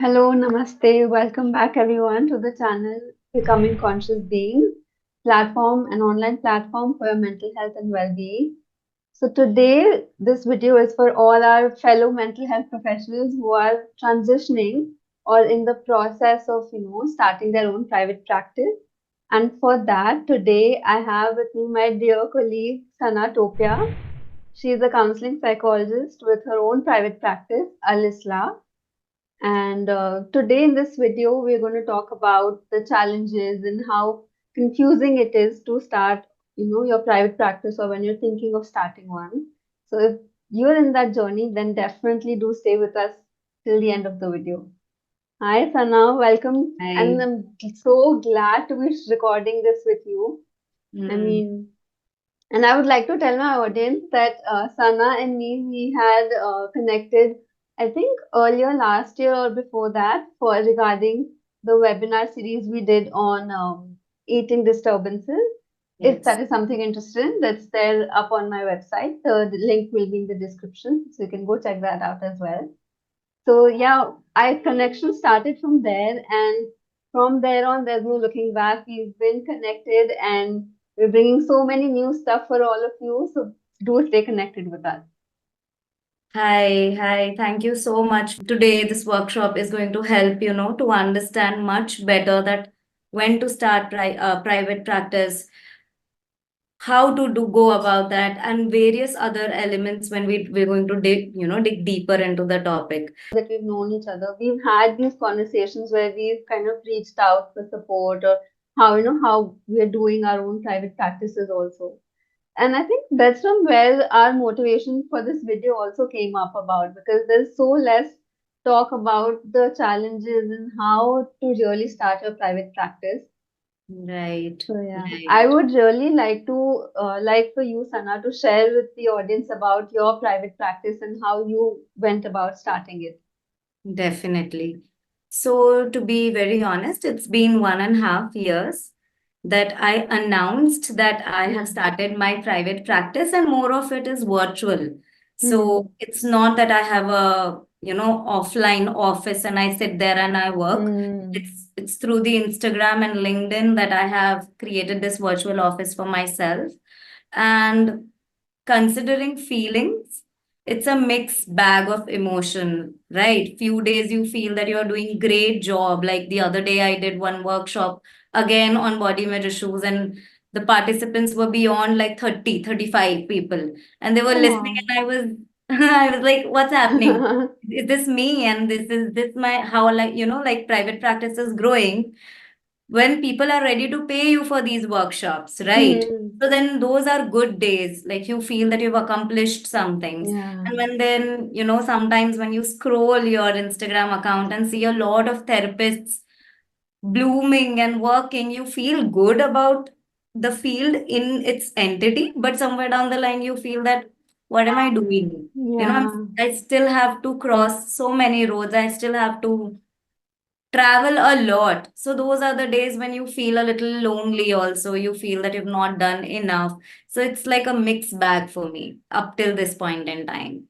Hello, namaste. Welcome back, everyone, to the channel Becoming Conscious Being platform, an online platform for your mental health and well being. So, today, this video is for all our fellow mental health professionals who are transitioning or in the process of, starting their own private practice. And for that, today I have with me my dear colleague Sana Topia. She is a counseling psychologist with her own private practice, Al-Islah. And today in this video, we're going to talk about the challenges and how confusing it is to start, your private practice or when you're thinking of starting one. So if you're in that journey, then definitely do stay with us till the end of the video. Hi, Sana, welcome. And Hi. I'm so glad to be recording this with you. I Mm, mean, and I would like to tell my audience that Sana and me, we had connected, I think earlier last year or before that, for regarding the webinar series we did on eating disturbances. If yes, that is something interesting, that's there up on my website. The link will be in the description, so you can go check that out as well. So yeah, I connection started from there, and from there on, there's no looking back. We've been connected, and we're bringing so many new stuff for all of you. So do stay connected with us. hi. Thank you so much. Today, this workshop is going to help, to understand much better that when to start private practice, how to go about that, and various other elements when we're going to dig deeper into the topic. That we've known each other, we've had these conversations where we've kind of reached out for support or how we're doing our own private practices also. And I think that's from where our motivation for this video also came up about, because there's so less talk about the challenges and how to really start your private practice. Right, So yeah, I right. would really like to like for you, Sana, to share with the audience about your private practice and how you went about starting it. Definitely. So, to be very honest, it's been 1.5 years that I announced that I have started my private practice, and more of it is virtual. Hmm. So, it's not that I have a, offline office and I sit there and I work. Hmm. It's through the Instagram and LinkedIn that I have created this virtual office for myself. And considering feelings, it's a mixed bag of emotion, right? Few days you feel that you're doing great job. Like the other day, I did one workshop again on body image issues, and the participants were beyond like 30, 35 people, and they were Oh, listening, wow. and I was, I was like, what's happening? Is this me? And this my how, like, like private practice is growing when people are ready to pay you for these workshops, right? Hmm. So then those are good days. Like you feel that you've accomplished some things. Yeah. And when then, sometimes when you scroll your Instagram account and see a lot of therapists blooming and working, you feel good about the field in its entity, but somewhere down the line you feel that what am I doing? Yeah. I still have to cross so many roads. I still have to travel a lot. So those are the days when you feel a little lonely also. You feel that you've not done enough. So it's like a mixed bag for me up till this point in time.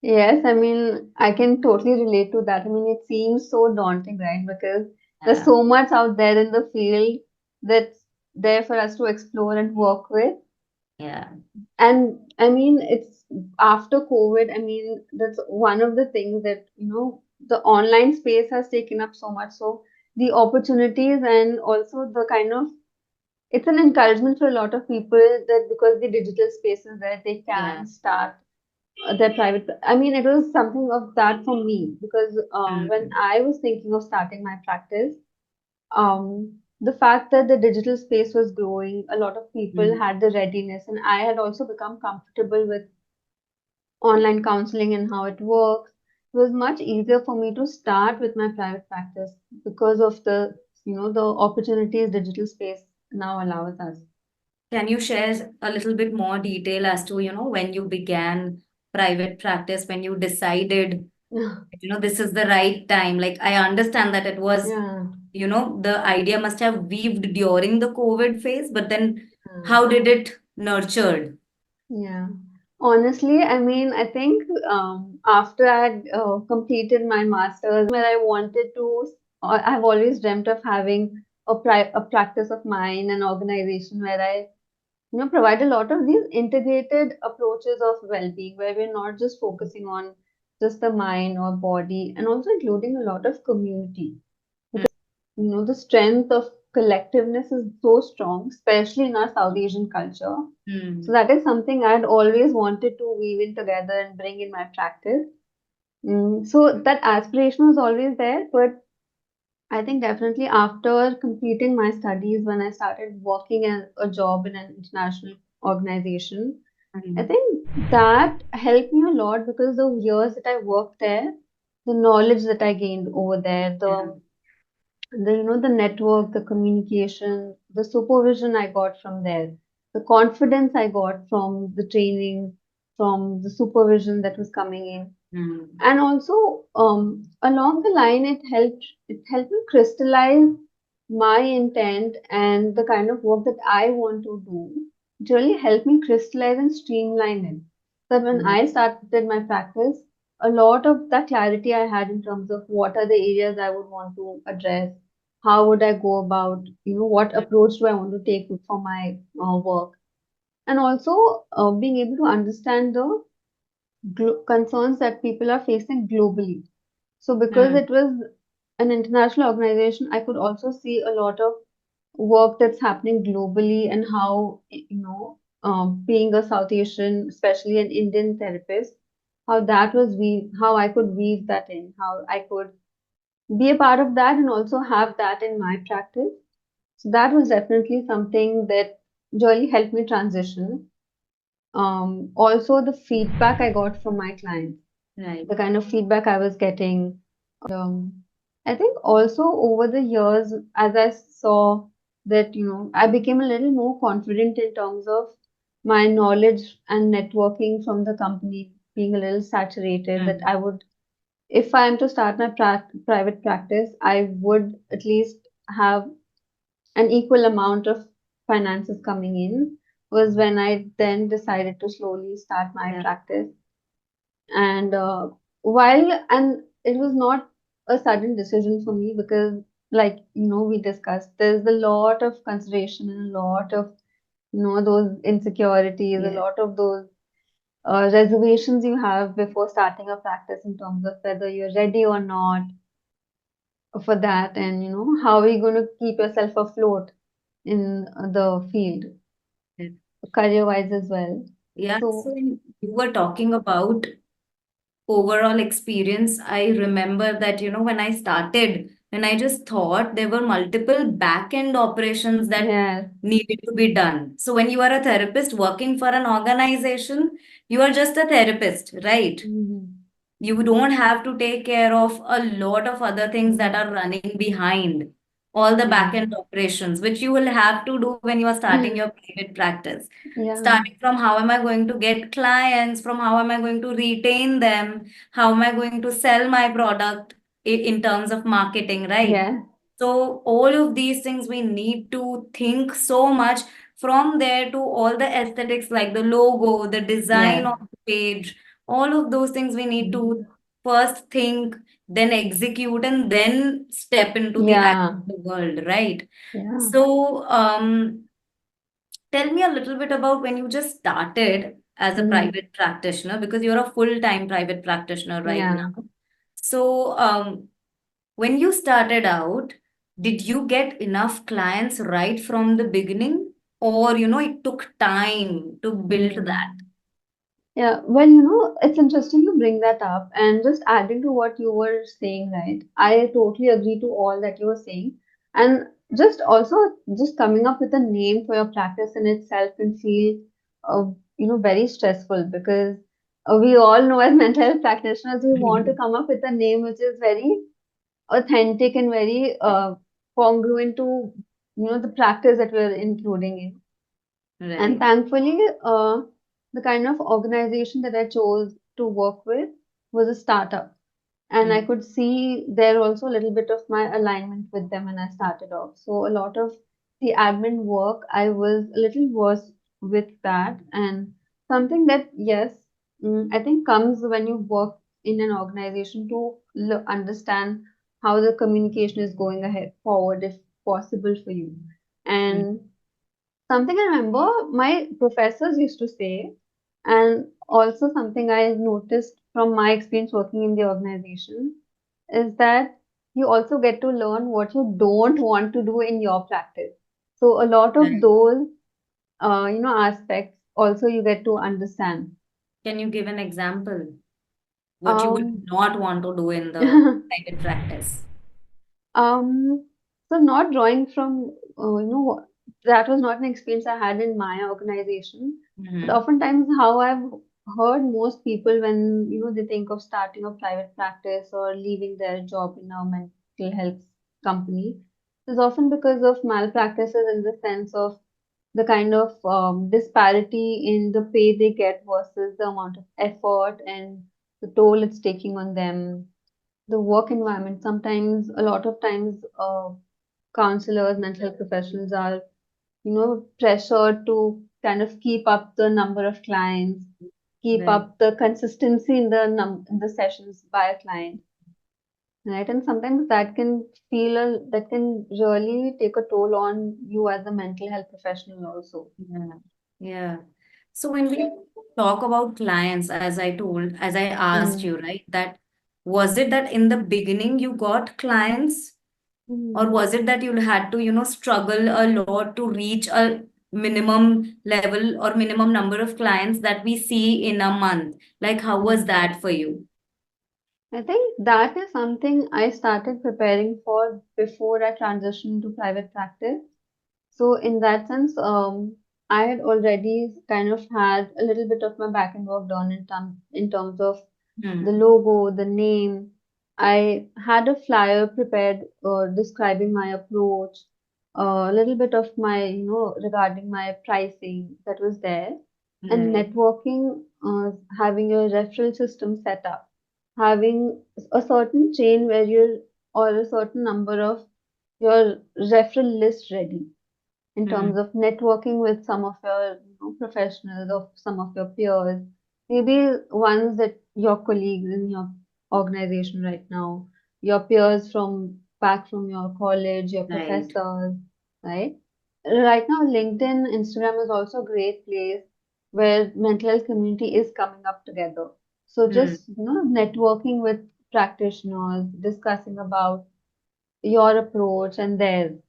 Yes, I mean, I can totally relate to that. I mean, it seems so daunting, right? Because there's Yeah. so much out there in the field that's there for us to explore and work with. Yeah. And I mean, it's after COVID, I mean, that's one of the things that, the online space has taken up so much. So the opportunities and also the kind of, it's an encouragement for a lot of people that because the digital space is there, they Yeah. can start their private. I mean, it was something of that for me because when Mm. I was thinking of starting my practice, the fact that the digital space was growing, a lot of people Mm. had the readiness, and I had also become comfortable with online counseling and how it works. It was much easier for me to start with my private practice because of the opportunities digital space now allows us. Can you share a little bit more detail as to, when you began private practice, when you decided, this is the right time? Like I understand that it was, Yeah. the idea must have weaved during the COVID phase, but then Yeah. how did it nurtured? Yeah. Honestly, I mean, I think after I'd completed my master's, where I wanted to, I've always dreamt of having a practice of mine, an organization where I, provide a lot of these integrated approaches of well-being, where we're not just focusing on just the mind or body, and also including a lot of community. The strength of collectiveness is so strong, especially in our South Asian culture. So Mm. that is something I'd always wanted to weave in together and bring in my practice. So that aspiration was always there, but I think definitely after completing my studies, when I started working at a job in an international organization, I Mm. think that helped me a lot because the years that I worked there, the knowledge that I gained over there, Yeah. the network, the communication, the supervision I got from there, the confidence I got from the training, from the supervision that was coming in, Mm. and also along the line it helped me crystallize my intent and the kind of work that I want to do. It really helped me crystallize and streamline it. So when Right. I started my practice, a lot of the clarity I had in terms of what are the areas I would want to address, how would I go about, what approach do I want to take for my work, and also being able to understand the concerns that people are facing globally. So, because Mm. it was an international organization, I could also see a lot of work that's happening globally and how, being a South Asian, especially an Indian therapist, how I could weave that in, how I could be a part of that and also have that in my practice. So, that was definitely something that really helped me transition. Also, the feedback I got from my clients, Right. the kind of feedback I was getting. I think also over the years, as I saw that, I became a little more confident in terms of my knowledge and networking from the company being a little saturated, that Mm. I would, if I am to start my private practice, I would at least have an equal amount of finances coming in. Was when I then decided to slowly start my Yeah. practice. And while it was not a sudden decision for me because, like, we discussed, there's a lot of consideration and a lot of, those insecurities, a Yeah. lot of those reservations you have before starting a practice in terms of whether you're ready or not for that, and, how are you going to keep yourself afloat in the field, Yeah. career-wise as well. Yeah. So, So you were talking about overall experience, I remember that, when I started, when I just thought there were multiple back end operations that yes. needed to be done. So when you are a therapist working for an organization, you are just a therapist, right? Mhm. You don't have to take care of a lot of other things that Mhm. are running behind all the back Yeah. end operations, which you will have to do when you are starting your private practice. Yeah. Starting from how am I going to get clients, from how am I going to retain them, how am I going to sell my product in terms of marketing, right? Yeah. So all of these things we need to think so much, from there to all the aesthetics like the logo, the design Yes. of the page, all of those things we need Mhm. to first think, then execute, and then step into the Yeah. actual world, right? Yeah. So, tell me a little bit about when you just started as a Mhm. private practitioner, because you're a full-time private practitioner right Yeah. now. So, when you started out, did you get enough clients right from the beginning? Or, it took time to build that? Mhm. Yeah, well, it's interesting you bring that up. And just adding to what you were saying, right? I totally agree to all that you were saying. And just also, just coming up with a name for your practice in itself can feel, very stressful because we all know as mental health practitioners, we want to come up with a name which is very authentic and very congruent to, the practice that we're including in. And Right. thankfully, the kind of organization that I chose to work with was a startup. And I Mm. could see there also a little bit of my alignment with them when I started off. So a lot of the admin work, I was a little worse with that. And Something that, yes, I think comes when you work in an organization to understand how the communication is going ahead forward, if possible for you. Mm. And something I remember my professors used to say, and also something I noticed from my experience working in the organization, is that you also get to learn what you don't want to do in your practice. So a lot of Right. those, aspects also you get to understand. Can you give an example? What you would Um, not want to do in the private practice? Um, so not drawing from, that was not an experience I had in my organization. But Mm-hmm. oftentimes, how I've heard most people when, they think of starting a private practice or leaving their job in a mental health company is often because of malpractices in the sense of the kind of disparity in the pay they get versus the amount of effort and the toll it's taking on them, the work environment. Sometimes, a lot of times, counselors, mental health professionals are, pressured to kind of keep up the number of clients, keep Right. up the consistency in the in the sessions by a client, right? And sometimes that can really take a toll on you as a mental health professional also. Yeah. Yeah. So when we talk about clients, as I asked you, Hmm. right, that was it that in the beginning you got clients, or Hmm. was it that you had to, struggle a lot to reach a minimum level or minimum number of clients that we see in a month? Like, how was Hmm. that for you? I think that is something I started preparing for before I transitioned to private practice. So in that sense, I had already kind of had a little bit of my back end work done in terms of the Hmm. logo, the name. I had a flyer prepared describing my approach, a little bit of my, regarding my pricing that was there, and Right. networking, having a referral system set up, having a certain chain where you're, or a certain number of your referral list ready in Hmm. terms of networking with some of your, professionals or some of your peers, maybe ones that your colleagues in your organization right now, your peers from back from your college, your Right. professors, right? Right now, LinkedIn, Instagram is also a great place where mental health community is coming up together. So Hmm. just, networking with practitioners, discussing about your approach and theirs.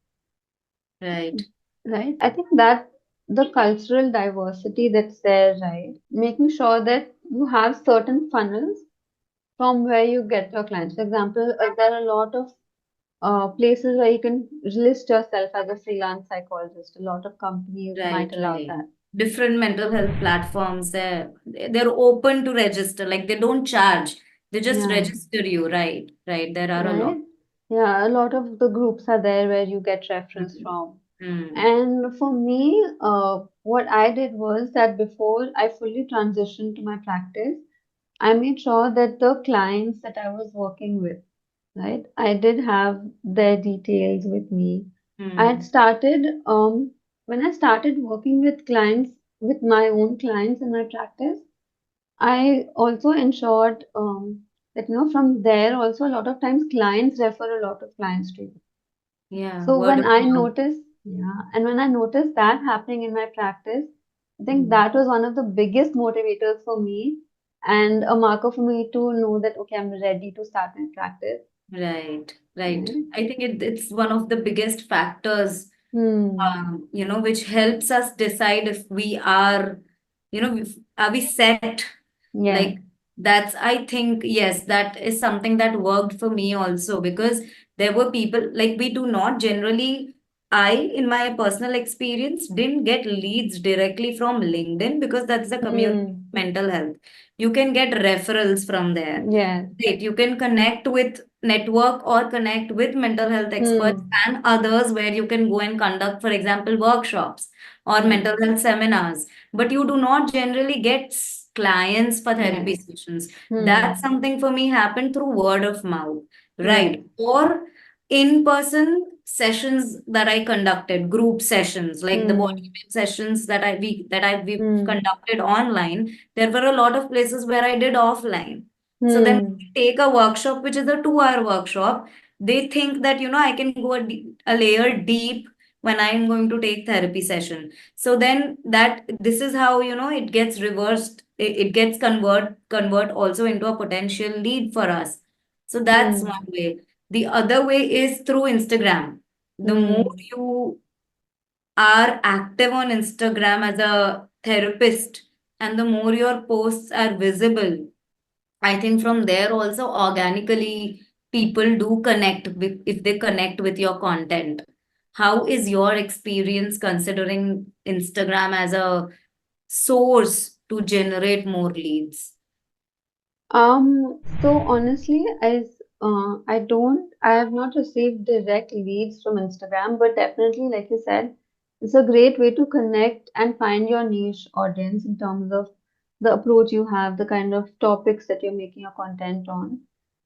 Right. Right. I think that the cultural diversity that's there, right? Making sure that you have certain funnels from where you get your clients. For example, there are a lot of places where you can list yourself as a freelance psychologist. A lot of companies might Right, allow right. that. Different mental health platforms, they're open to register. Like they don't charge. They just Yeah. register you, right? Right. There are a lot. Right. Yeah. A lot of the groups are there where you get reference Mm. from. Mm. And for me, what I did was that before I fully transitioned to my practice, I made sure that the clients that I was working with, right, I did have their details with me. I had Mm. started, when I started working with clients, with my own clients in my practice, I also ensured that, from there also a lot of times clients refer a lot of clients to you. Yeah, So word when of I mouth. noticed, yeah, and when I noticed that happening in my practice, I think Mm. that was one of the biggest motivators for me and a marker for me to know that, okay, I'm ready to start my practice. Right, right. Right? I think it's one of the biggest factors, Hmm. which helps us decide if we are, are we set? Like Yes. I think, yes, that is something that worked for me also, because there were people like we do not generally, in my personal experience, didn't get leads directly from LinkedIn because that's the community of Hmm. mental health. You can get referrals from there. Yes. Right. You can connect with network or connect with mental health experts Hmm. and others where you can go and conduct, for example, workshops or Yes. mental health seminars. But you do not generally get clients for therapy Yes. sessions. That's Hmm. something for me happened through word of mouth, Yes. right? Or in-person sessions that I conducted, group sessions, like the body Hmm. weight sessions we've Hmm. conducted online, there were a lot of places where I did offline. So then Hmm. take a workshop, which is a 2 hour workshop. They think that, I can go a layer deep when I'm going to take therapy session. So then this is how, it gets reversed. It gets convert also into a potential lead for us. So that's Hmm. one way. The other way is through Instagram. The more Hmm. you are active on Instagram as a therapist, and the more your posts are visible, I think from there also organically people do connect with, if they connect with your content. How is your experience considering Instagram as a source to generate more leads? So honestly, I have not received direct leads from Instagram, but definitely, like you said, it's a great way to connect and find your niche audience in terms of the approach you have, the kind of topics that you're making your content on.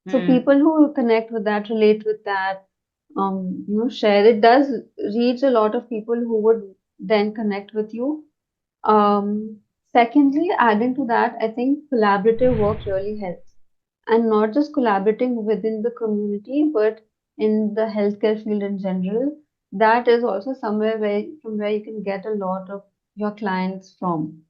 So Hmm. people who connect with that, relate with that, share it does reach a lot of people who would then connect with you. Secondly, adding to that, I think collaborative work really helps. And not just collaborating within the community, but in the healthcare field in general. That is also somewhere where you can get a lot of your clients from,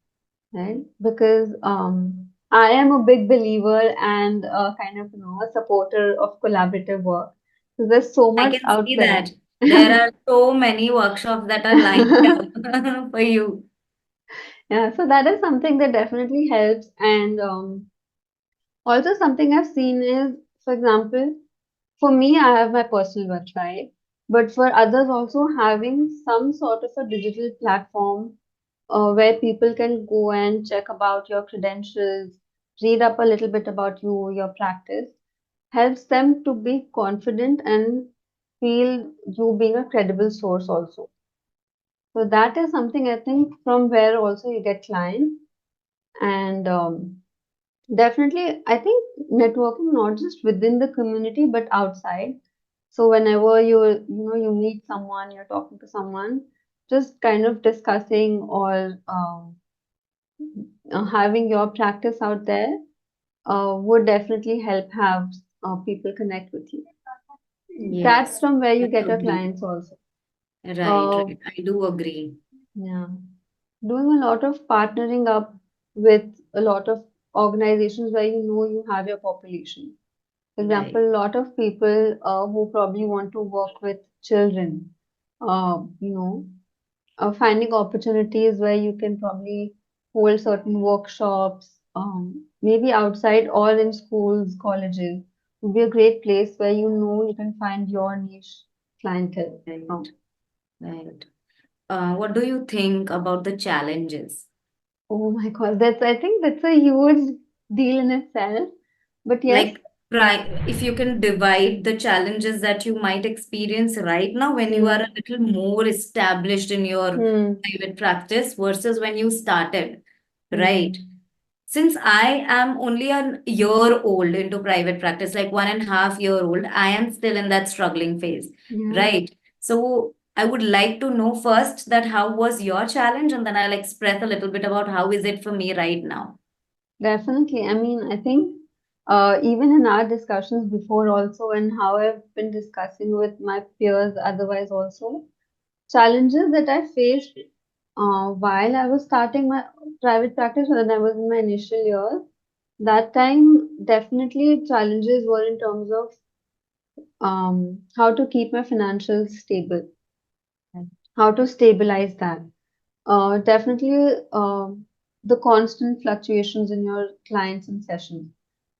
right? Because I am a big believer and kind of a supporter of collaborative work. So there's so I much can out see there. that there are so many workshops that are lined up for you. Yeah, so that is something that definitely helps. And also, something I've seen is, for example, for me, I have my personal website, but for others, also having some sort of a digital platform where people can go and check about your credentials, read up a little bit about you, your practice, helps them to be confident and feel you being a credible source also. So that is something I think from where also you get clients. And definitely, I think networking not just within the community but outside. So whenever you meet someone, you're talking to someone, just kind of discussing or having your practice out there would definitely help have people connect with you. That's Yes, from where I you get your agree. clients also. Right, Uh, right. I do agree. yeah, doing a lot of partnering up with a lot of organizations where you have your population. For Right, example, a lot of people who probably want to work with children, uh, you know, finding opportunities where you can probably hold certain workshops, maybe outside or in schools, colleges, would be a great place where you can find your niche clientele right, from. right. What do you think about the challenges? Oh my God, I think that's a huge deal in itself. But yes, Like, if you can divide the challenges that you might experience right now when you are a hmm, little more established in your hmm, private practice versus when you started, right? hmm, Since I am only a year old into private practice, like 1.5 year old, I am still in that struggling phase, yeah. right? So I would like to know first that how was your challenge, and then I'll express a little bit about how is it for me right now. Definitely. I mean, I think even in our discussions before also and how I've been discussing with my peers otherwise also, challenges that I faced while I was starting my private practice when I was in my initial years, that time definitely challenges were in terms of how to keep my financials stable, how to stabilize that. Definitely, the constant fluctuations in your clients and sessions,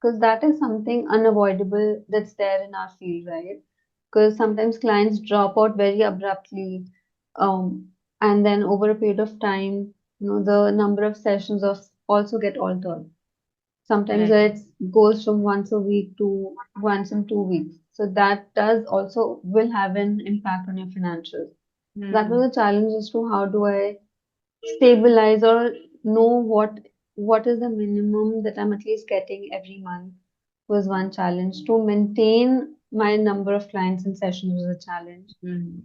because that is something unavoidable that's there in our field, right? Because sometimes clients drop out very abruptly, um, and then over a period of time, the number of sessions also get altered. Sometimes Right. it goes from once a week to once in 2 weeks. So that does also will have an impact on your financials. That Hmm. was a challenge as to how do I stabilize or know what is the minimum that I'm at least getting every month was one challenge to maintain my number of clients in sessions was a challenge. Mm.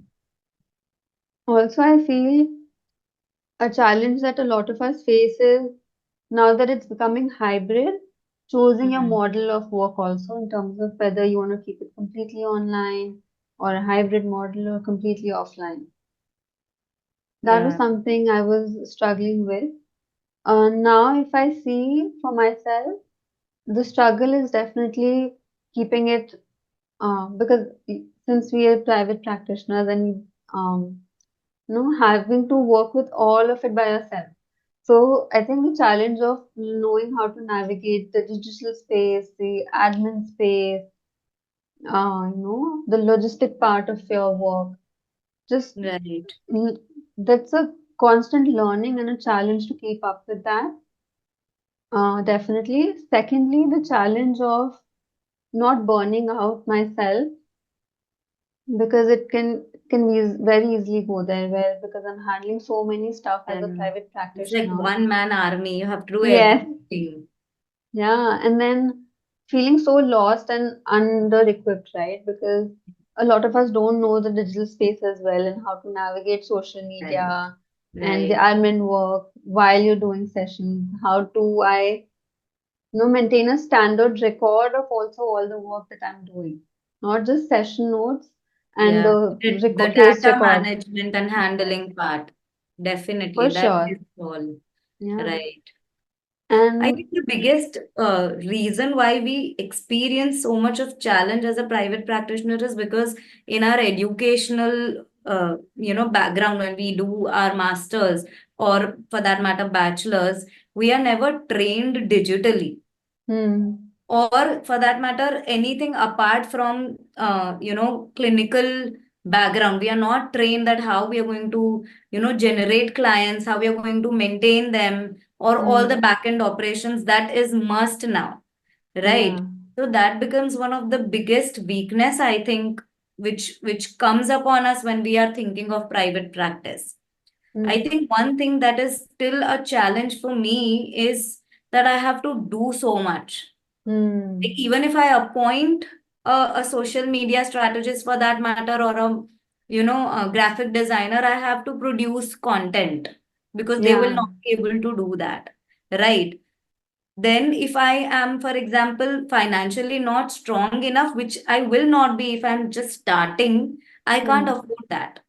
Also, I feel a challenge that a lot of us face is now that it's becoming hybrid, choosing your Mm. model of work also in terms of whether you want to keep it completely online or a hybrid model or completely offline. That was Yeah. something I was struggling with. Now, if I see for myself, the struggle is definitely keeping it because since we are private practitioners and having to work with all of it by yourself. So I think the challenge of knowing how to navigate the digital space, the admin space, the logistic part of your work, just Right. l- that's a constant learning and a challenge to keep up with that. Definitely. Secondly, the challenge of not burning out myself because it can very easily go there where because I'm handling so many stuff as a And private it's like practitioner. one man army. You have to do Yes, everything. yeah, and then feeling so lost and under-equipped, right? Because a lot of us don't know the digital space as well and how to navigate social Right. media and the Right. admin work while you're doing sessions. How do I, maintain a standard record of also all the work that I'm doing, not just session notes and Yeah. the The case data records. management and Yes, handling part. Definitely. for That sure. is all. Yeah. Right. I And think the biggest reason why we experience so much of challenge as a private practitioner is because in our educational, background, when we do our masters or for that matter, bachelors, we are never trained digitally, hmm, or for that matter anything apart from clinical background. We are not trained that how we are going to generate clients, how we are going to maintain them, or all the hmm, back end operations that is must now, right? yeah. So that becomes one of the biggest weakness, I think, which comes upon us when we are thinking of private practice. I Hmm, think one thing that is still a challenge for me is that I have to do so much. Like hmm, even if I appoint a social media strategist for that matter, or a graphic designer, I have to produce content because they will yeah. not be able to do that, right? Then if I am, for example, financially not strong enough, which I will not be if I'm just starting, I can't Hmm, afford that.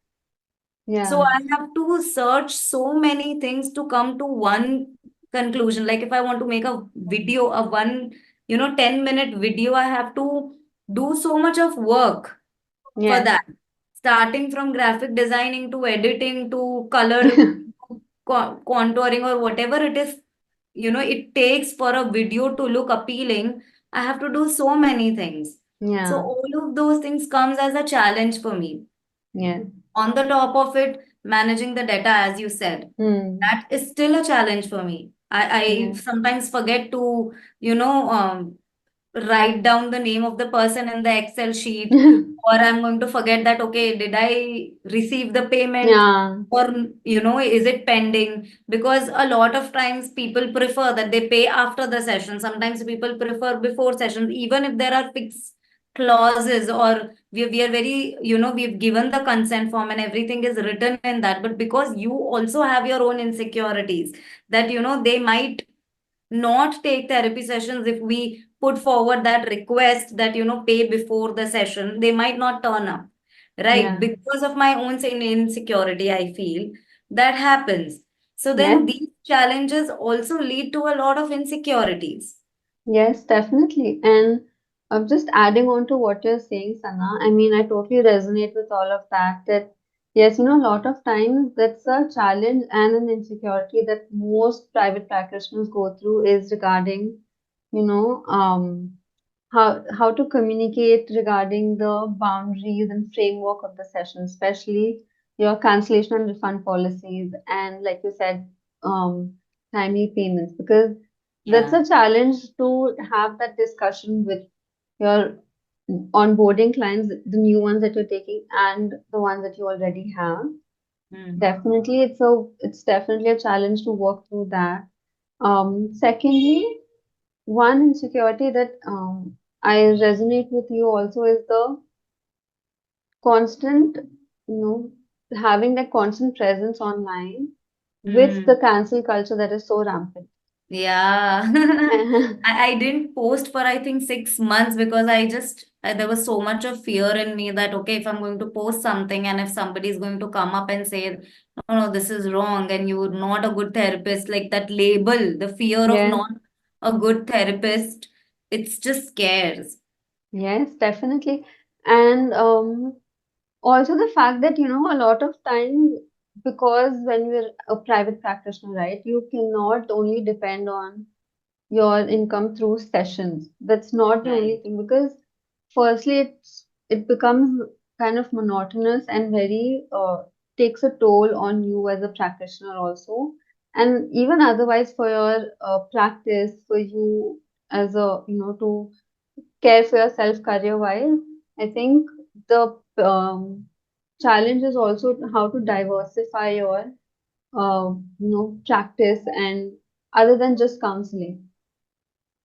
So yeah. I have to search so many things to come to one conclusion. Like if I want to make a video, a 10-minute video, I have to do so much of work for Yes. that. Starting from graphic designing to editing to color contouring or whatever it is, it takes for a video to look appealing. I have to do so many things. So Yeah. all of those things comes as a challenge for me. Yes. On the top of it, managing the data, as you said, Hmm. that is still a challenge for me. I Yeah. sometimes forget to, write down the name of the person in the Excel sheet, or I'm going to forget that, okay, did I receive the payment? Yeah. Or, is it pending? Because a lot of times people prefer that they pay after the session. Sometimes people prefer before sessions, even if there are fixed clauses, or we are very, we've given the consent form and everything is written in that. But because you also have your own insecurities that, they might not take therapy sessions if we put forward that request that pay before the session, they might not turn up, right? Yeah. Because of my own insecurity, I feel that happens. So then Yes. these challenges also lead to a lot of insecurities. Yes, definitely. And just adding on to what you're saying, Sana, I mean, I totally resonate with all of that. That, yes, a lot of times that's a challenge and an insecurity that most private practitioners go through is regarding, you know, um, how to communicate regarding the boundaries and framework of the session, especially your cancellation and refund policies, and like you said, timely payments, because that's Yeah. a challenge to have that discussion with your onboarding clients, the new ones that you're taking and the ones that you already have. Hmm. Definitely, it's definitely a challenge to work through that. Secondly, one insecurity that I resonate with you also is the constant, having that constant presence online with the Hmm. cancel culture that is so rampant. Yeah. I didn't post for I think 6 months because there was so much of fear in me that okay, if I'm going to post something and if somebody is going to come up and say, no, no, this is wrong and you're not a good therapist, like that label, the fear of Yes, not a good therapist, it's just scares. yes, definitely. And also the fact that, a lot of times, because when you're a private practitioner, right, you cannot only depend on your income through sessions. That's not the only Right. thing because firstly it becomes kind of monotonous and very takes a toll on you as a practitioner also, and even otherwise for your practice, for you as a, to care for yourself career wise. I think the challenge is also how to diversify your practice and other than just counseling.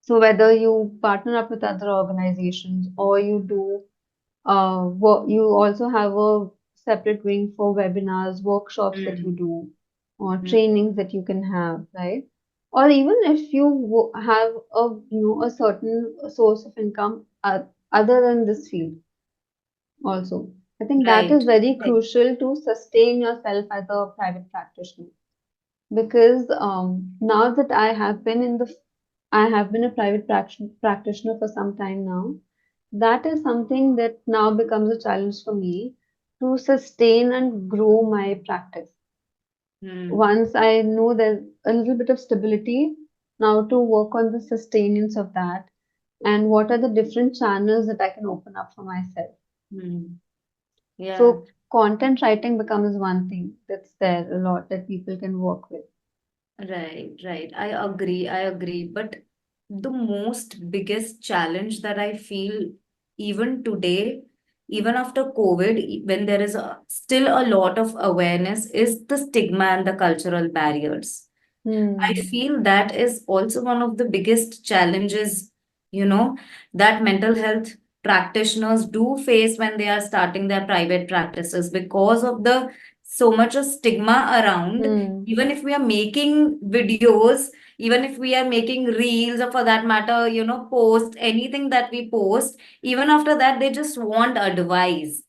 So whether you partner up with other organizations or you do you also have a separate wing for webinars, workshops that you Mm. do, or Mm. trainings that you can have, right? Or even if you have a, a certain source of income other than this field also. I think that is Right. very Right. crucial to sustain yourself as a private practitioner because now that I have been a private practitioner for some time now. That is something that now becomes a challenge for me to sustain and grow my practice. Mm. Once I know there's a little bit of stability, now to work on the sustenance of that and what are the different channels that I can open up for myself. Mm. Yeah. So content writing becomes one thing that's there a lot that people can work with. Right, right. I agree. I agree. But the most biggest challenge that I feel even today, even after COVID, when there is still a lot of awareness, is the stigma and the cultural barriers. I Hmm. feel that is also one of the biggest challenges, you know, that mental health practitioners do face when they are starting their private practices because of the so much of stigma around. Hmm. Even if we are making videos, even if we are making reels, or for that matter, post anything that we post, even after that, they just want advice.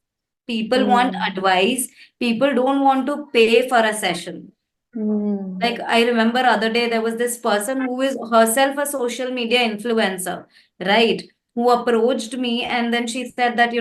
People want Hmm. advice. People don't want to pay for a session. Hmm. Like I remember other day there was this person who is herself a social media influencer, right? Who approached me and then she said that,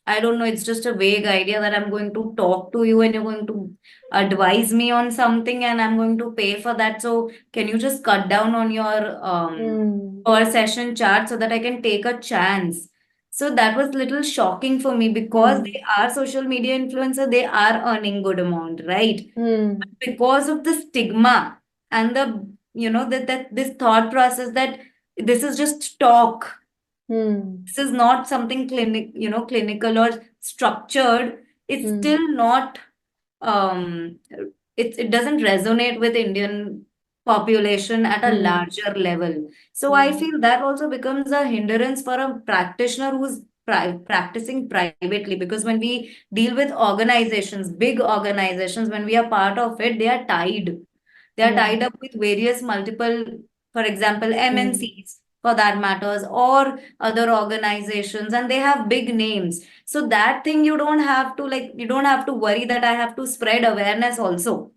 I don't know, it's just a vague idea that I'm going to talk to you and you're going to advise me on something and I'm going to pay for that. So can you just cut down on your Hmm. per session charge so that I can take a chance? So that was little shocking for me because Hmm. they are social media influencer, they are earning good amount, right? Hmm. Because of the stigma and the that this thought process that this is just talk, Hmm. this is not something clinical or structured, it's Hmm. still not um it doesn't resonate with Indian population at a Hmm. larger level. So I Hmm. feel that also becomes a hindrance for a practitioner who's practicing privately, because when we deal with organizations, big organizations, when we are part of it, they are Yeah. tied up with various multiple, for example, Hmm. MNCs for that matters, or other organizations, and they have big names. So that thing you don't have to worry that I have to spread awareness also.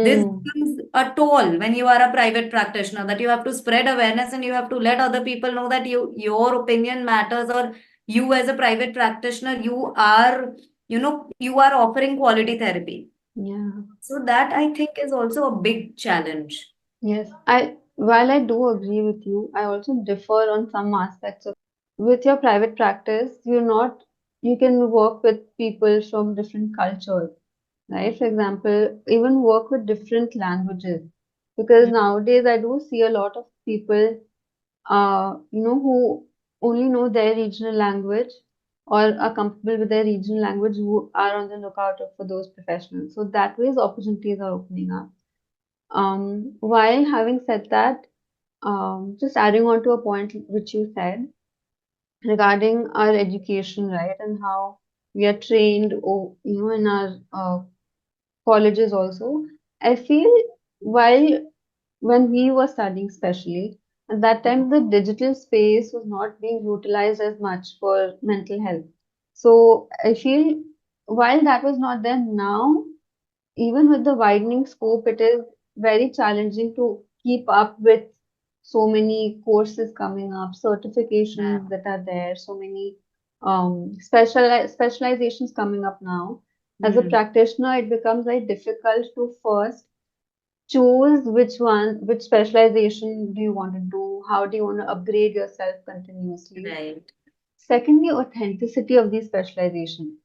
This Hmm. becomes a toll when you are a private practitioner, that you have to spread awareness and you have to let other people know that your opinion matters, or you as a private practitioner, you are offering quality therapy. Yeah. So that I think is also a big challenge. Yes. While I do agree with you, I also differ on some aspects of with your private practice, you can work with people from different cultures, right? Mm. For example, even work with different languages. Because nowadays I do see a lot of people who only know their regional language or are comfortable with their regional language who are on the lookout for those professionals. So that ways opportunities are opening up. While having said that, just adding on to a point which you said, regarding our education, right, and how we are trained, in our colleges also. I feel while when we were studying, especially at that time, the digital space was not being utilized as much for mental health. So I feel while that was not there now, even with the widening scope, it is very challenging to keep up with so many courses coming up, Yeah. certifications that are there, so many specializations coming up now. As a Hmm. practitioner, it becomes very difficult to first choose which specialization do you want to do, how do you want to upgrade yourself continuously. Right. Secondly, authenticity of these specialization.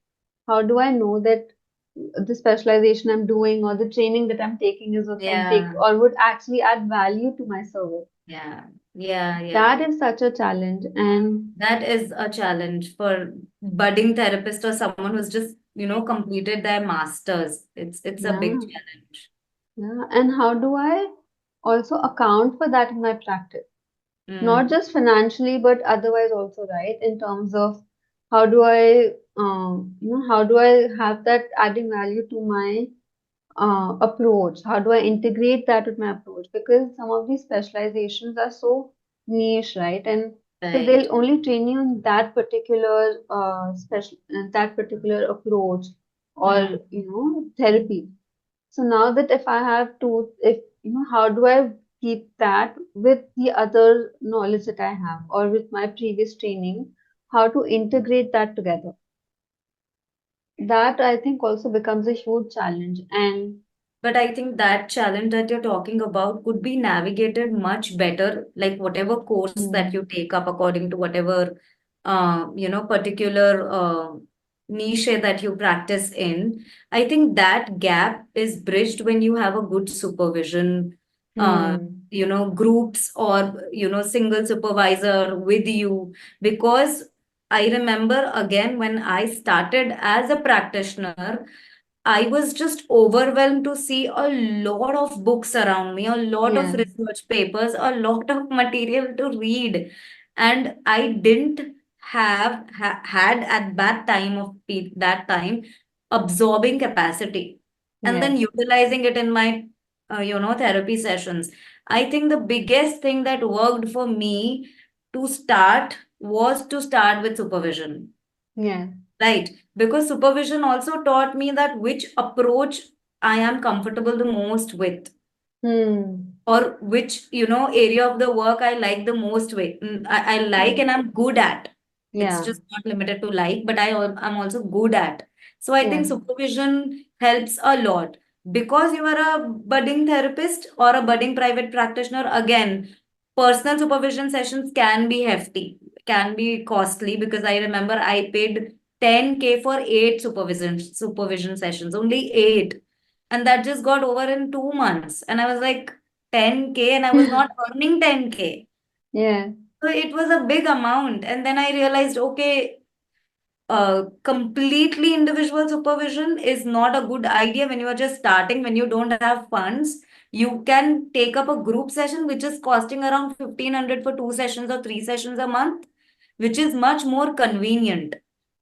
How do I know that the specialization I'm doing or the training that I'm taking is authentic Yeah. or would actually add value to my service? Yeah. Yeah. Yeah. That is such a challenge. And That is a challenge for budding therapist or someone who's just, completed their masters. It's a big yeah, challenge. yeah. And how do I also account for that in my practice? Not Mm. just financially, but otherwise also, right? In terms of how do I, how do I have that adding value to my approach? How do I integrate that with my approach? Because some of these specializations are so niche, right? And because Right. they'll only train you in that particular that particular approach or Hmm. therapy. So now that if I have to, if how do I keep that with the other knowledge that I have or with my previous training? How to integrate that together? That I think also becomes a huge challenge. And But I think that challenge that you're talking about could be navigated much better, like whatever course that you hmm, take up according to whatever, particular niche that you practice in. I think that gap is bridged when you have a good supervision, uh, hmm, groups or, single supervisor with you. Because I remember again when I started as a practitioner, I was just overwhelmed to see a lot of books around me, a lot of yeah, research papers, a lot of material to read. And I didn't had at that time that time absorbing capacity and then yes, utilizing it in my therapy sessions. I think the biggest thing that worked for me to start was to start with supervision. yeah, Right. Because supervision also taught me that which approach I am comfortable the most with, hmm, or which, area of the work I like the most with. I like and I'm good at. It's yeah, just not limited to like, but I'm also good at. So I think yeah, supervision helps a lot. Because you are a budding therapist or a budding private practitioner, again, personal supervision sessions can be hefty, can be costly, because I remember I paid 10K for eight supervision sessions, only eight. And that just got over in 2 months. And I was like, 10K, and I was not earning 10K. yeah, So it was a big amount. And then I realized, okay, completely individual supervision is not a good idea when you are just starting, when you don't have funds. You can take up a group session, which is costing around 1500 for 2 sessions or 3 sessions a month, which is much more convenient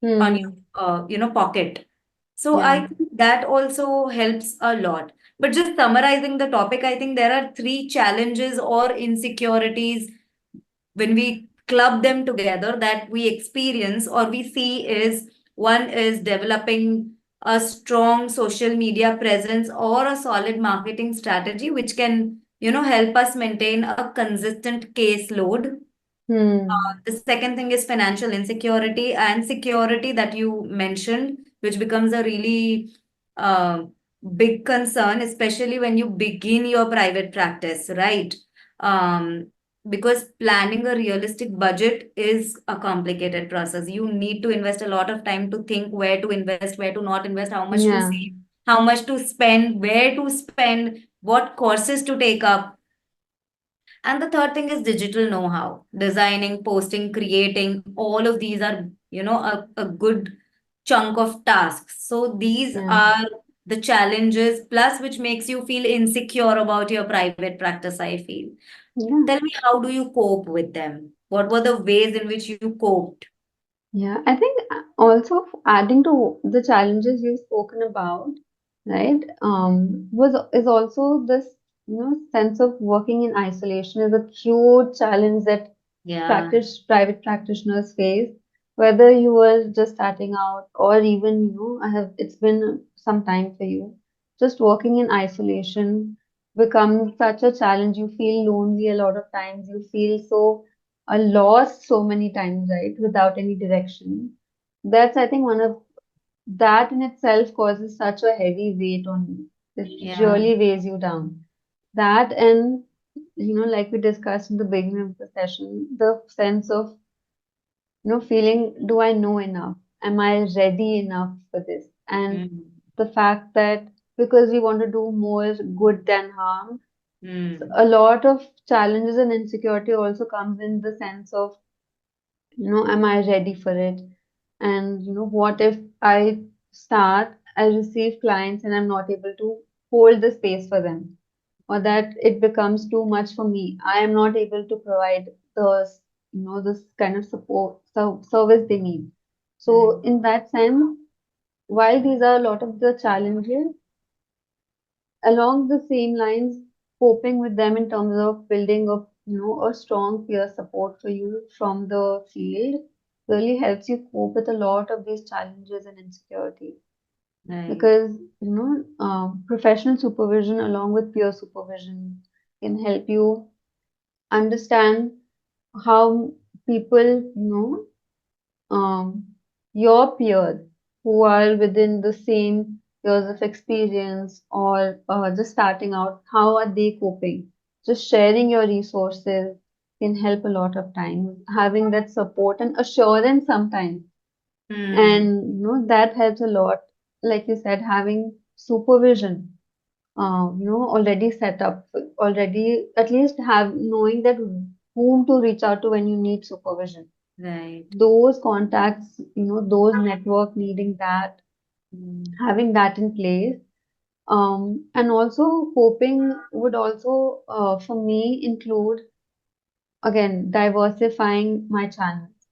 on your, hmm, pocket. So yeah, I think that also helps a lot. But just summarizing the topic, I think there are three challenges or insecurities when we club them together that we experience or we see is: one is developing a strong social media presence or a solid marketing strategy, which can, help us maintain a consistent caseload. hmm, The second thing is financial insecurity and security that you mentioned, which becomes a really uh, big concern, especially when you begin your private practice, right? Um, because planning a realistic budget is a complicated process. You need to invest a lot of time to think where to invest, where to not invest, how much to yeah, save, how much to spend, where to spend, what courses to take up. And the third thing is digital know-how, designing, posting, creating. All of these are, a good chunk of tasks. So these yeah. are the challenges, plus which makes you feel insecure about your private practice, I feel. Yeah. Tell me, how do you cope with them? What were the ways in which you coped? Yeah, I think also adding to the challenges you've spoken about, right, was is also this, sense of working in isolation is a huge challenge that Yeah. private practitioners face, whether you are just starting out or even, it's been some time for you. Just working in isolation becomes such a challenge. You feel lonely a lot of times. You feel so lost so many times, right, without any direction. That's, I think, one of that in itself causes such a heavy weight on you. It Yeah. really weighs you down. That and, like we discussed in the beginning of the session, the sense of, feeling, do I know enough? Am I ready enough for this? And Mm. the fact that because we want to do more good than harm, Mm. a lot of challenges and insecurity also comes in the sense of, am I ready for it? And, what if I receive clients and I'm not able to hold the space for them, or that it becomes too much for me. I am not able to provide this kind of support, service they need. So, Right. in that sense, while these are a lot of the challenges, along the same lines, coping with them in terms of building up, a strong peer support for you from the field really helps you cope with a lot of these challenges and insecurities. Right. Because, professional supervision along with peer supervision can help you understand how people, um, your peers who are within the same years of experience or just starting out, how are they coping? Just sharing your resources can help a lot of times. Having that support and assurance sometimes, Mm. and that helps a lot. Like you said, having supervision, already set up, already at least have knowing that whom to reach out to when you need supervision, Right. those contacts, those network needing that, Mm. having that in place. And also coping would also, for me, include again diversifying my channels.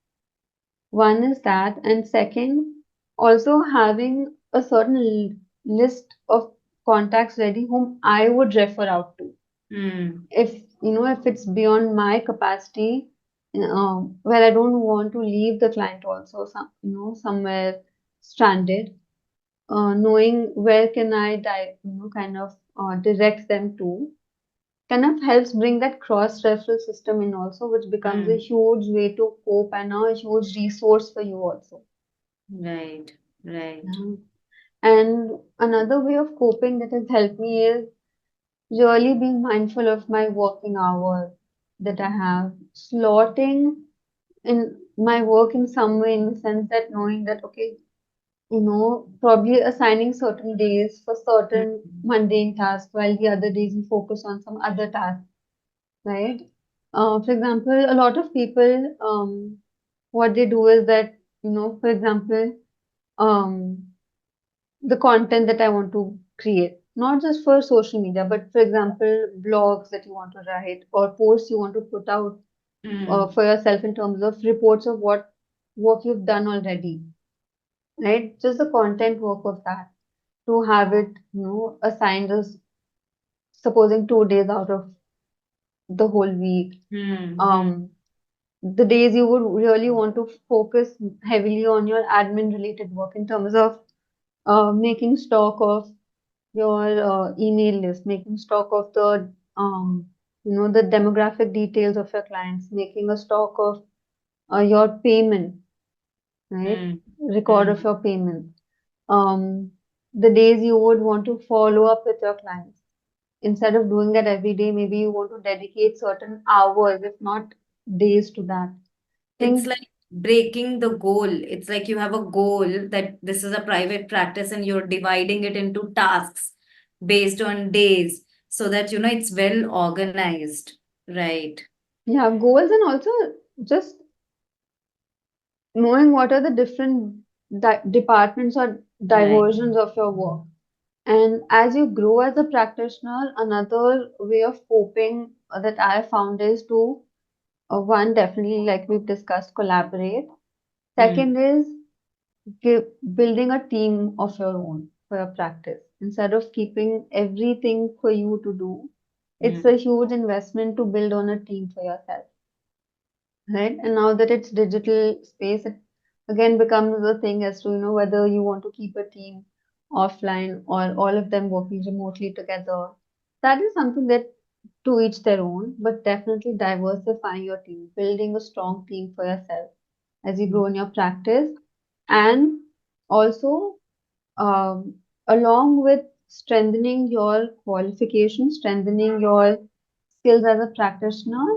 One is that, and second, also having a certain list of contacts ready whom I would refer out to. Mm. If if it's beyond my capacity, where I don't want to leave the client also somewhere stranded, knowing where can I kind of direct them to, kind of helps bring that cross referral system in also, which becomes a Mm. huge way to cope and a huge resource for you also. Right. Right. Yeah. And another way of coping that has helped me is really being mindful of my working hours that I have, slotting in my work in some way, in the sense that knowing that, okay, probably assigning certain days for certain Mm. mundane tasks while the other days you focus on some other task, right? For example, a lot of people, what they do is that, for example, um, the content that I want to create, not just for social media, but for example, blogs that you want to write or posts you want to put out Mm. for yourself in terms of reports of what work you've done already, right? Just the content work of that to have it, assigned as supposing 2 days out of the whole week. Mm. Mm. Um, the days you would really want to focus heavily on your admin related work in terms of making stock of your email list, making stock of the the demographic details of your clients, making a stock of your payment, right? Mm. Record of Mm. your payment. The days you would want to follow up with your clients. Instead of doing that every day, maybe you want to dedicate certain hours, if not days, to that. It's Think, like breaking the goal. It's like you have a goal that this is a private practice and you're dividing it into tasks based on days so that it's well organized. Right. yeah, goals, and also just knowing what are the different departments or Right. diversions of your work. And as you grow as a practitioner, another way of coping that I found is to one, definitely, like we've discussed, collaborate. Hmm. Second is building a team of your own for your practice instead of keeping everything for you to do. It's Hmm. a huge investment to build on a team for yourself, right? And now that it's digital space, it again becomes a thing as to, whether you want to keep a team offline or all of them working remotely together. That is something that to each their own, but definitely diversifying your team, building a strong team for yourself as you Hmm. grow in your practice, and also um, along with strengthening your qualifications, strengthening your skills as a practitioner,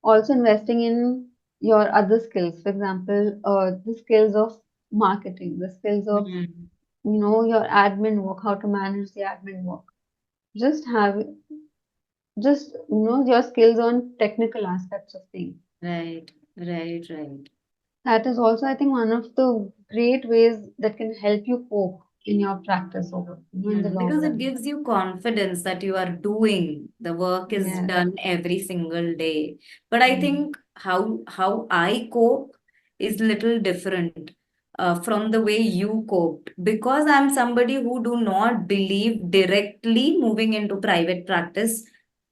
also investing in your other skills. For example, the skills of marketing, the skills of, Hmm. your admin work, how to manage the admin work. Just have, just, your skills on technical aspects of things. Right, right, right. That is also, I think, one of the great ways that can help you cope in your practice over, in the long Because it run. gives you confidence that you are doing the work is Yes. done every single day. But I Mm. think how I cope is little different from the way you coped, because I'm somebody who do not believe directly moving into private practice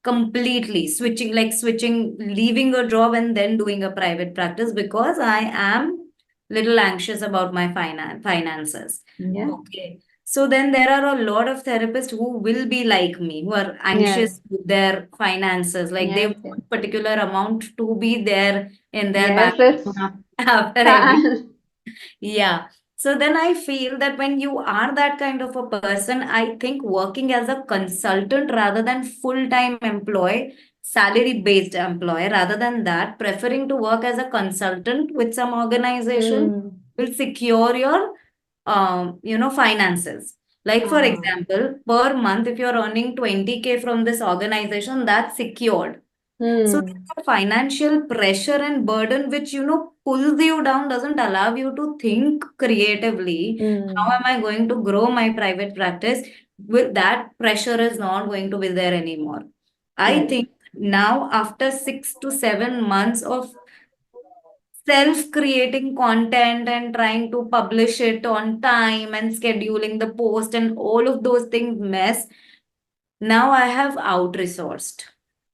completely, switching, leaving a job and then doing a private practice, because I am little anxious about my finances. Yeah. Okay. So then there are a lot of therapists who will be like me, who are Yes. anxious with their finances. Like they Yes. Yes. want particular amount to be there in their bank Yes. It's account after every. Yeah. So then I feel that when you are that kind of a person, I think working as a consultant rather than full-time employee, salary-based employee, rather than that, preferring to work as a consultant with some organization Hmm. will secure your finances. Like for Ah. example, per month, if you're earning 20K from this organization, that's secured. So Hmm. the financial pressure and burden which pulls you down doesn't allow you to think creatively. How am Hmm. I going to grow my private practice? With that pressure is not going to be there anymore. I Yes. think now after 6 to 7 months of self-creating content and trying to publish it on time and scheduling the post and all of those things mess, now I have out-resourced.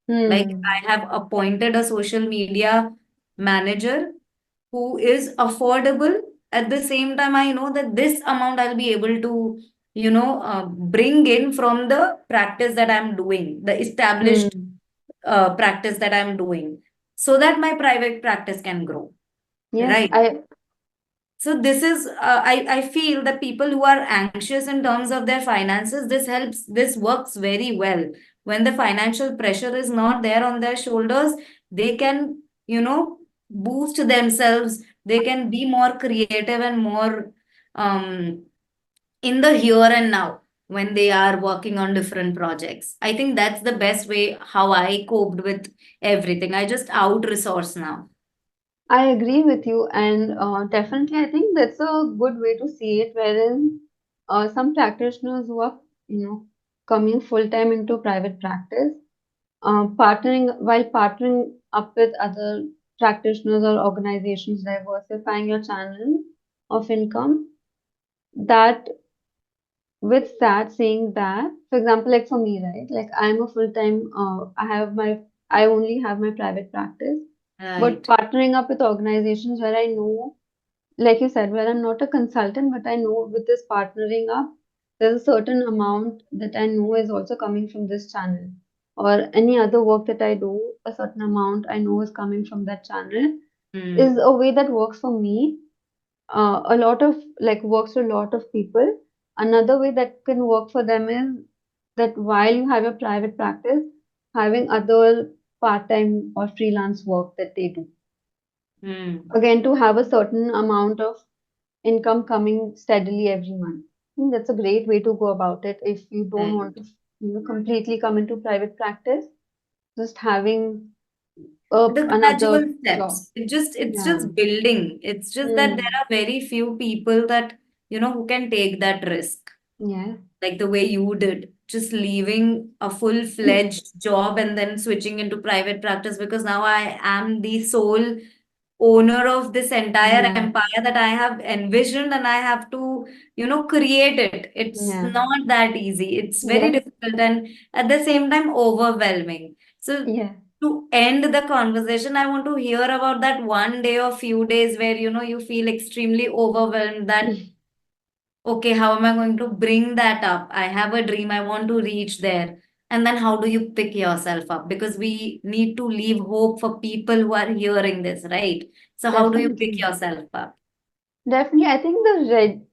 Like Hmm. I have appointed a social media manager who is affordable. At the same time, I know that this amount I'll be able to, bring in from the practice that I'm doing, the established Hmm. practice that I'm doing, so that my private practice can grow. Yes. Right. So this is, I feel that people who are anxious in terms of their finances, this works very well. When the financial pressure is not there on their shoulders, they can, boost themselves. They can be more creative and more um, in the here and now when they are working on different projects. I think that's the best way how I coped with everything. I just out resource now. I agree with you, and definitely, I think that's a good way to see it. Wherein some practitioners who are, coming full time into private practice, partnering up with other practitioners or organizations, diversifying your channel of income. That with that, saying that, for example, like for me, right? Like I'm a full time. I only have my private practice, but Right. partnering up with organizations where I know, like you said, where I'm not a consultant, but I know with this partnering up, there's a certain amount that I know is also coming from this channel, or any other work that I do, a certain amount I know is coming from that channel, is Hmm. a way that works for me. A lot of like works for a lot of people. Another way that can work for them is that while you have your private practice, having other part-time or freelance work that they do. Hmm. Again, to have a certain amount of income coming steadily every month. I think that's a great way to go about it if you don't want Right. to, completely come into private practice. Just having The another gradual job. steps. It's Yeah. just building. It's just that there Hmm. are very few people that, who can take that risk, Yeah. like the way you did. just leaving a full-fledged job and then switching into private practice, because now I am the sole owner of this entire Yeah, empire that I have envisioned, and I have to, create it. It's yeah, not that easy. It's very yes, difficult and at the same time overwhelming. So yeah. to end the conversation, I want to hear about that one day or few days where, you feel extremely overwhelmed that, okay, how am I going to bring that up? I have a dream, I want to reach there. And then how do you pick yourself up? Because we need to leave hope for people who are hearing this, right? So how do you pick Definitely. yourself up? Definitely. I think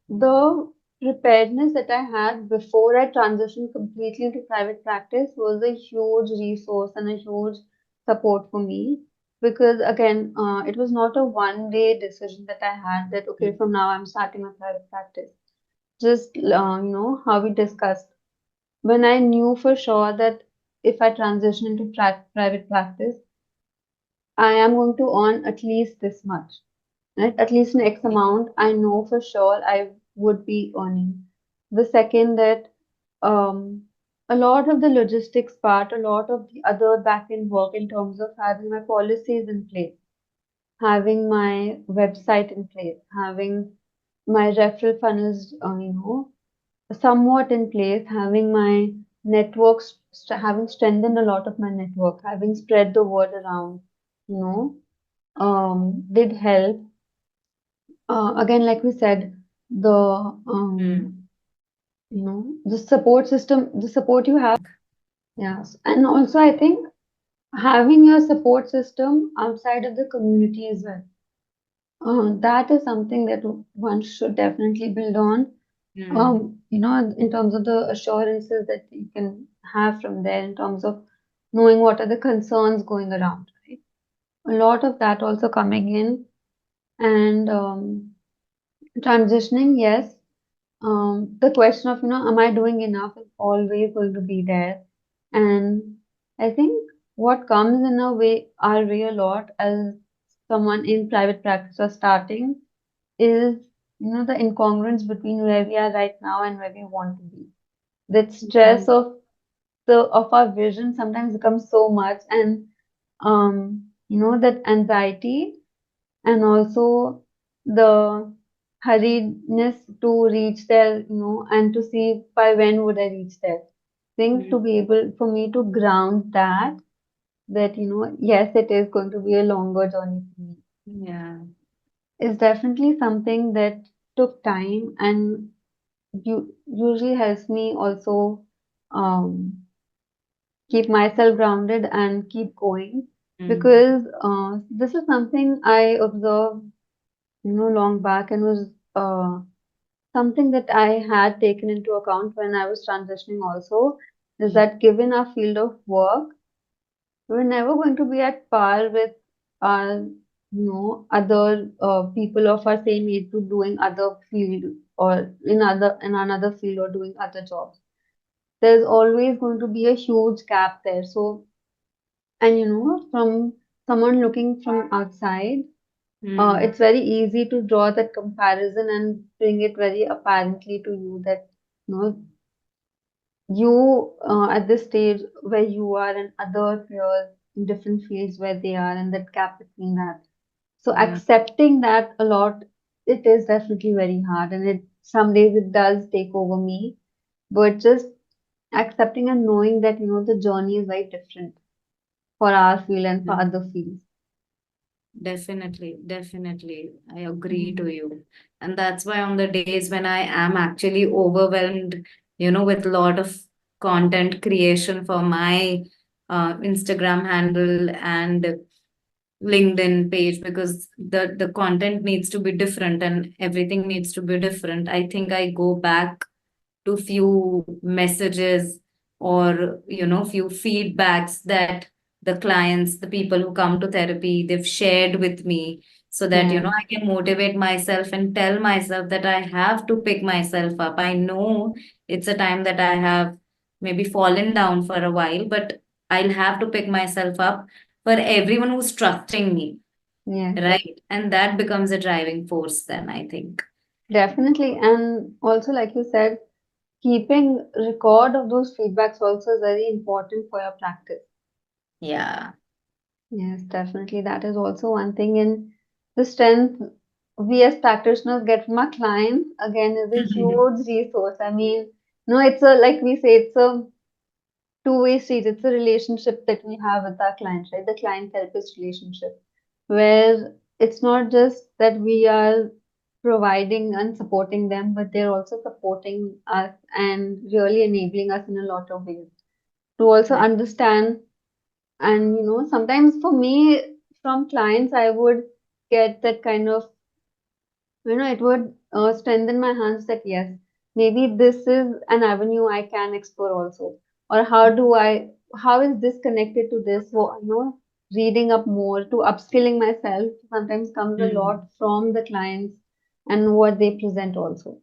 the preparedness that I had before I transitioned completely into private practice was a huge resource and a huge support for me. Because again, it was not a one day decision that I had that, okay, from now I'm starting my private practice. Just, how we discussed. When I knew for sure that if I transition into private practice, I am going to earn at least this much, right? At least an X amount, I know for sure I would be earning. The second that a lot of the logistics part, a lot of the other back end work in terms of having my policies in place, having my website in place, having my referral funnels, somewhat in place, having my networks, having strengthened a lot of my network, having spread the word around, you know, did help. Again, like we said, the Hmm. the support system, the support you have, yes, and also I think having your support system outside of the community as well. That is something that one should definitely build on. Hmm. In terms of the assurances that you can have from there, in terms of knowing what are the concerns going around, right? A lot of that also coming in and transitioning, yes. The question of, am I doing enough is always going to be there. And I think what comes in our way a lot as someone in private practice or starting is, the incongruence between where we are right now and where we want to be. That stress of our vision sometimes becomes so much, and that anxiety and also the hurriedness to reach there, and to see by when would I reach there. Think to Hmm. be able for me to ground that, yes, it is going to be a longer journey for me. Yeah. It's definitely something that took time and usually helps me also keep myself grounded and keep going Hmm. because this is something I observed, long back and was something that I had taken into account when I was transitioning also is that given our field of work, we're never going to be at par with our, other people of our same age to doing other field or in another field or doing other jobs. There's always going to be a huge gap there. So, and from someone looking from outside, Hmm. it's very easy to draw that comparison and bring it very apparently to you that you at this stage where you are and other peers in different fields where they are and that gap between that. So Yeah. accepting that a lot, it is definitely very hard and it some days it does take over me. But just accepting and knowing that the journey is very different for our field and for other fields. Definitely, definitely. I agree to Mm. you. And that's why on the days when I am actually overwhelmed, with a lot of content creation for my Instagram handle and LinkedIn page, because the content needs to be different and everything needs to be different. I think I go back to few messages or few feedbacks that the clients, the people who come to therapy, they've shared with me, so that Yeah, I can motivate myself and tell myself that I have to pick myself up. I know it's a time that I have maybe fallen down for a while, but I'll have to pick myself up for everyone who's trusting me, yes, right? And that becomes a driving force then, I think. definitely. And also, like you said, keeping record of those feedbacks also is very important for your practice. Yeah. Yes, definitely. That is also one thing. And the strength we as practitioners get from our clients, again, is a huge resource. I mean, no, it's a, like we say, it's a two-way street. It's a relationship that we have with our clients, right? The client-therapist relationship, where it's not just that we are providing and supporting them, but they're also supporting us and really enabling us in a lot of ways to also Right. understand. And sometimes for me, from clients, I would get that kind of, it would strengthen my hands that yes, maybe this is an avenue I can explore also. Or how is this connected to this? So, reading up more to upskilling myself sometimes comes a Mm. lot from the clients and what they present also.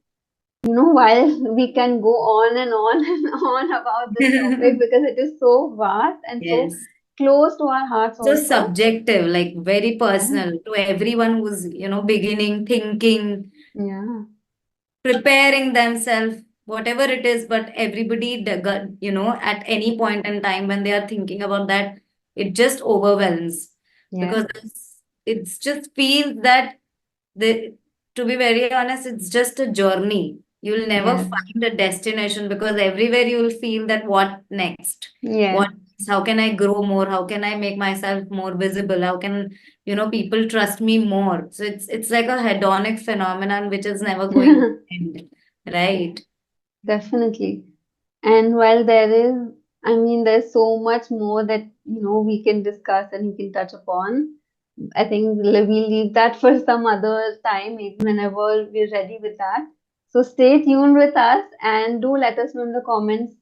While we can go on and on and on about this topic because it is so vast and so Yes. close to our hearts So also. subjective, like very Yeah, personal to everyone who's, beginning, thinking, yeah, preparing themselves, whatever it is, but everybody, at any point in time when they are thinking about that, it just overwhelms because yes, it's just feels that the to be very honest, it's just a journey. You'll never yes, find a destination because everywhere you'll feel that what next? yes. What how can I grow more? How can I make myself more visible? How can, people trust me more? So it's like a hedonic phenomenon which is never going to end, right? Definitely. And while there's so much more that, we can discuss and we can touch upon. I think we'll leave that for some other time, maybe whenever we're ready with that. So stay tuned with us and do let us know in the comments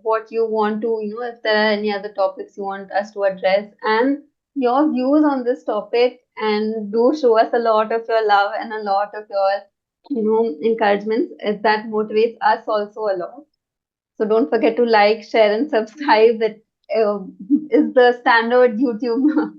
what you want to, if there are any other topics you want us to address and your views on this topic. And do show us a lot of your love and a lot of your, encouragements, as that motivates us also a lot. So don't forget to like, share, and subscribe. That uh, is the standard YouTube,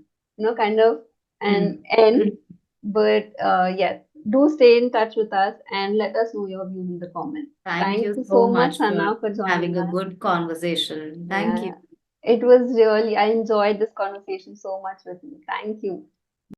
kind of an Mm. end. But yes, do stay in touch with us and let us know your views in the comments. Thank Thank you you so so much, much for Hannah, for joining having a us. good conversation. Thank you. Yeah, it was really, I enjoyed this conversation so much with you. Thank you.